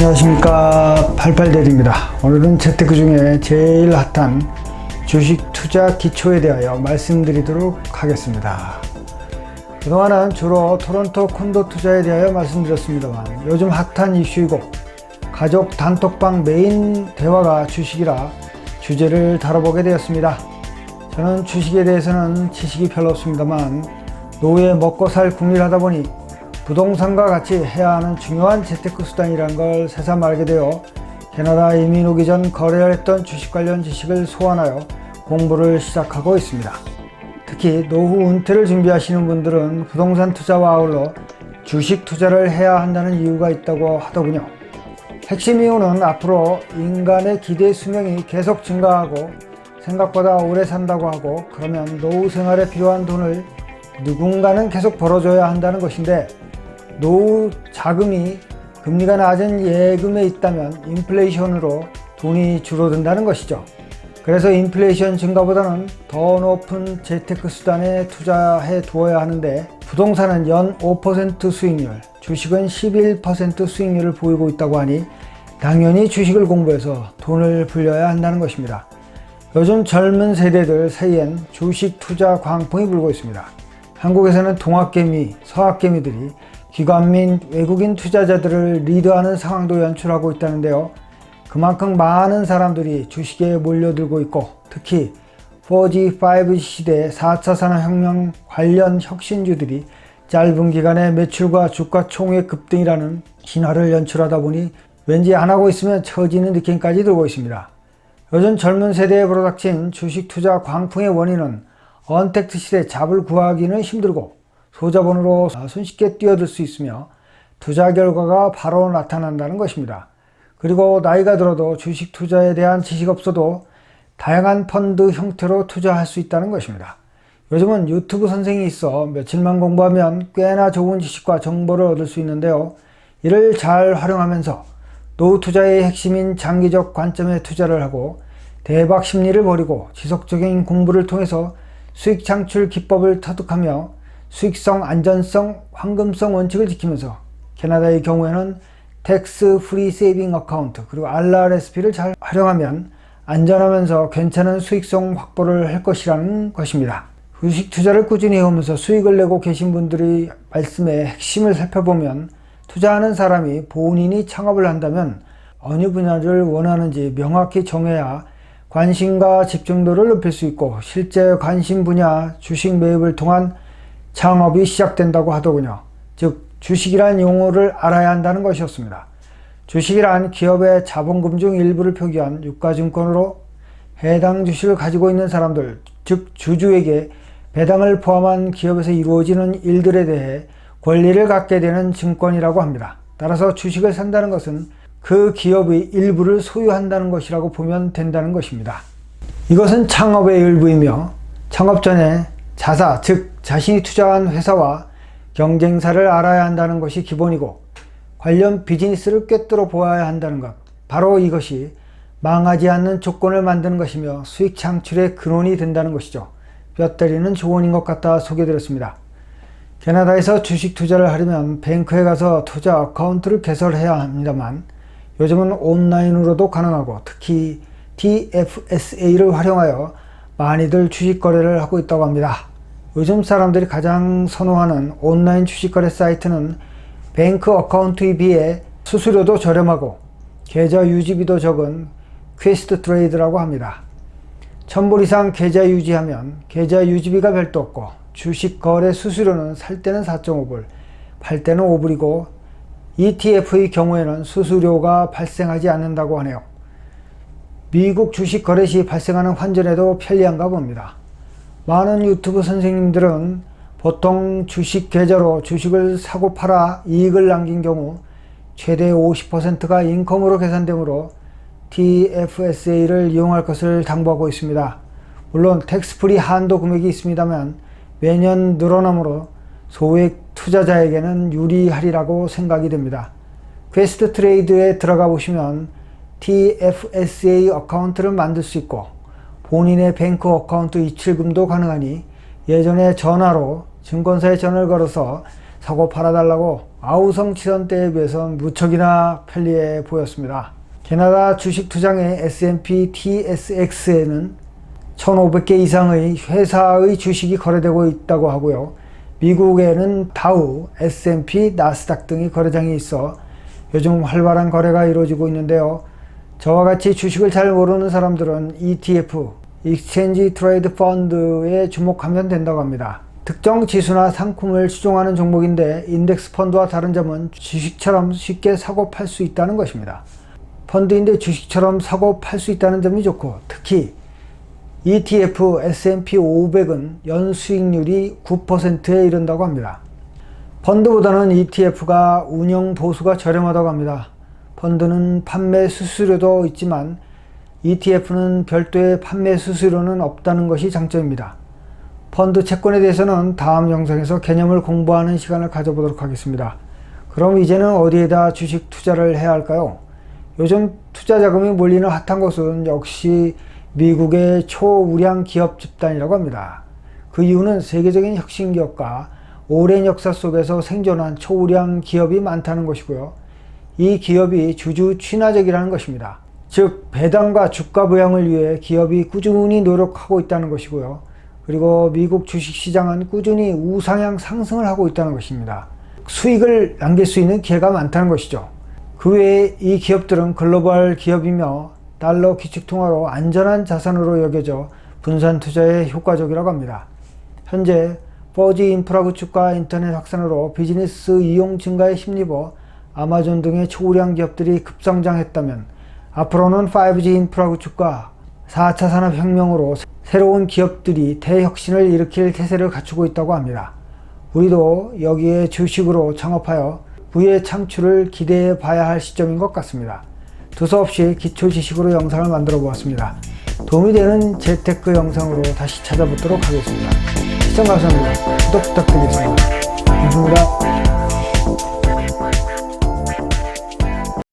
안녕하십니까, 88대리입니다. 오늘은 재테크 중에 제일 핫한 주식 투자 기초에 대하여 말씀드리도록 하겠습니다. 그동안은 주로 토론토 콘도 투자에 대하여 말씀드렸습니다만, 요즘 핫한 이슈이고 가족 단톡방 메인 대화가 주식이라 주제를 다뤄보게 되었습니다. 저는 주식에 대해서는 지식이 별로 없습니다만, 노후에 먹고 살 궁리를 하다 보니 부동산과 같이 해야 하는 중요한 재테크 수단이라는 걸 새삼 알게 되어 캐나다 이민 오기 전 거래를 했던 주식 관련 지식을 소환하여 공부를 시작하고 있습니다. 특히 노후 은퇴를 준비하시는 분들은 부동산 투자와 아울러 주식 투자를 해야 한다는 이유가 있다고 하더군요. 핵심 이유는 앞으로 인간의 기대 수명이 계속 증가하고 생각보다 오래 산다고 하고, 그러면 노후 생활에 필요한 돈을 누군가는 계속 벌어줘야 한다는 것인데, 노후 자금이 금리가 낮은 예금에 있다면 인플레이션으로 돈이 줄어든다는 것이죠. 그래서 인플레이션 증가보다는 더 높은 재테크 수단에 투자해 두어야 하는데, 부동산은 연 5% 수익률, 주식은 11% 수익률을 보이고 있다고 하니 당연히 주식을 공부해서 돈을 불려야 한다는 것입니다. 요즘 젊은 세대들 사이엔 주식 투자 광풍이 불고 있습니다. 한국에서는 동학개미, 서학개미들이 기관 및 외국인 투자자들을 리드하는 상황도 연출하고 있다는데요. 그만큼 많은 사람들이 주식에 몰려들고 있고, 특히 4G, 5G 시대 4차 산업혁명 관련 혁신주들이 짧은 기간에 매출과 주가 총액 급등이라는 신화를 연출하다 보니 왠지 안 하고 있으면 처지는 느낌까지 들고 있습니다. 요즘 젊은 세대에 불어닥친 주식 투자 광풍의 원인은 언택트 시대 잡을 구하기는 힘들고 소자본으로 손쉽게 뛰어들 수 있으며 투자 결과가 바로 나타난다는 것입니다. 그리고 나이가 들어도 주식 투자에 대한 지식 없어도 다양한 펀드 형태로 투자할 수 있다는 것입니다. 요즘은 유튜브 선생이 있어 며칠만 공부하면 꽤나 좋은 지식과 정보를 얻을 수 있는데요. 이를 잘 활용하면서 노후 투자의 핵심인 장기적 관점에 투자를 하고 대박 심리를 버리고 지속적인 공부를 통해서 수익 창출 기법을 터득하며 수익성, 안전성, 황금성 원칙을 지키면서 캐나다의 경우에는 텍스 프리 세이빙 어카운트 그리고 RRSP를 잘 활용하면 안전하면서 괜찮은 수익성 확보를 할 것이라는 것입니다. 주식 투자를 꾸준히 해오면서 수익을 내고 계신 분들의 말씀의 핵심을 살펴보면, 투자하는 사람이 본인이 창업을 한다면 어느 분야를 원하는지 명확히 정해야 관심과 집중도를 높일 수 있고, 실제 관심 분야 주식 매입을 통한 창업이 시작된다고 하더군요. 즉, 주식이란 용어를 알아야 한다는 것이었습니다. 주식이란 기업의 자본금 중 일부를 표기한 유가증권으로 해당 주식을 가지고 있는 사람들, 즉 주주에게 배당을 포함한 기업에서 이루어지는 일들에 대해 권리를 갖게 되는 증권이라고 합니다. 따라서 주식을 산다는 것은 그 기업의 일부를 소유한다는 것이라고 보면 된다는 것입니다. 이것은 창업의 일부이며, 창업 전에 자사, 즉 자신이 투자한 회사와 경쟁사를 알아야 한다는 것이 기본이고, 관련 비즈니스를 꿰뚫어 보아야 한다는 것, 바로 이것이 망하지 않는 조건을 만드는 것이며 수익 창출의 근원이 된다는 것이죠. 뼈 때리는 조언인 것 같아 소개드렸습니다. 캐나다에서 주식 투자를 하려면 뱅크에 가서 투자 어카운트를 개설해야 합니다만, 요즘은 온라인으로도 가능하고 특히 TFSA를 활용하여 많이들 주식 거래를 하고 있다고 합니다. 요즘 사람들이 가장 선호하는 온라인 주식 거래 사이트는 뱅크 어카운트에 비해 수수료도 저렴하고 계좌 유지비도 적은 퀘스트 트레이드라고 합니다. 1000불 이상 계좌 유지하면 계좌 유지비가 별도 없고, 주식 거래 수수료는 살 때는 4.5불, 팔 때는 5불이고 ETF의 경우에는 수수료가 발생하지 않는다고 하네요. 미국 주식 거래 시 발생하는 환전에도 편리한가 봅니다. 많은 유튜브 선생님들은 보통 주식 계좌로 주식을 사고 팔아 이익을 남긴 경우 최대 50%가 인컴으로 계산되므로 TFSA를 이용할 것을 당부하고 있습니다. 물론 텍스프리 한도 금액이 있습니다만 매년 늘어나므로 소액 투자자에게는 유리하리라고 생각이 됩니다. 퀘스트 트레이드에 들어가 보시면 TFSA 어카운트를 만들 수 있고 본인의 뱅크 어카운트 이출금도 가능하니 예전에 전화로 증권사에 전화를 걸어서 사고 팔아달라고 아우성 치던 때에 비해서는 무척이나 편리해 보였습니다. 캐나다 주식 투자의 S&P TSX에는 1,500개 이상의 회사의 주식이 거래되고 있다고 하고요. 미국에는 다우, S&P, 나스닥 등의 거래장이 있어 요즘 활발한 거래가 이루어지고 있는데요. 저와 같이 주식을 잘 모르는 사람들은 ETF, Exchange Trade Fund에 주목하면 된다고 합니다. 특정 지수나 상품을 추종하는 종목인데 인덱스 펀드와 다른 점은 주식처럼 쉽게 사고 팔 수 있다는 것입니다. 펀드인데 주식처럼 사고 팔 수 있다는 점이 좋고, 특히 ETF S&P 500은 연수익률이 9%에 이른다고 합니다. 펀드보다는 ETF가 운영 보수가 저렴하다고 합니다. 펀드는 판매 수수료도 있지만 ETF는 별도의 판매 수수료는 없다는 것이 장점입니다. 펀드 채권에 대해서는 다음 영상에서 개념을 공부하는 시간을 가져보도록 하겠습니다. 그럼 이제는 어디에다 주식 투자를 해야 할까요? 요즘 투자 자금이 몰리는 핫한 곳은 역시 미국의 초우량 기업 집단이라고 합니다. 그 이유는 세계적인 혁신 기업과 오랜 역사 속에서 생존한 초우량 기업이 많다는 것이고요. 이 기업이 주주 친화적이라는 것입니다. 즉 배당과 주가 부양을 위해 기업이 꾸준히 노력하고 있다는 것이고요. 그리고 미국 주식시장은 꾸준히 우상향 상승을 하고 있다는 것입니다. 수익을 남길 수 있는 기회가 많다는 것이죠. 그 외에 이 기업들은 글로벌 기업이며 달러 기축통화로 안전한 자산으로 여겨져 분산 투자에 효과적이라고 합니다. 현재 4G 인프라 구축과 인터넷 확산으로 비즈니스 이용 증가에 힘입어 아마존 등의 초우량 기업들이 급성장했다면 앞으로는 5G 인프라 구축과 4차 산업혁명으로 새로운 기업들이 대혁신을 일으킬 태세를 갖추고 있다고 합니다. 우리도 여기에 주식으로 창업하여 부의 창출을 기대해 봐야 할 시점인 것 같습니다. 두서없이 기초 지식으로 영상을 만들어 보았습니다. 도움이 되는 재테크 영상으로 다시 찾아뵙도록 하겠습니다. 시청 감사합니다. 구독 부탁드리겠습니다. 감사합니다.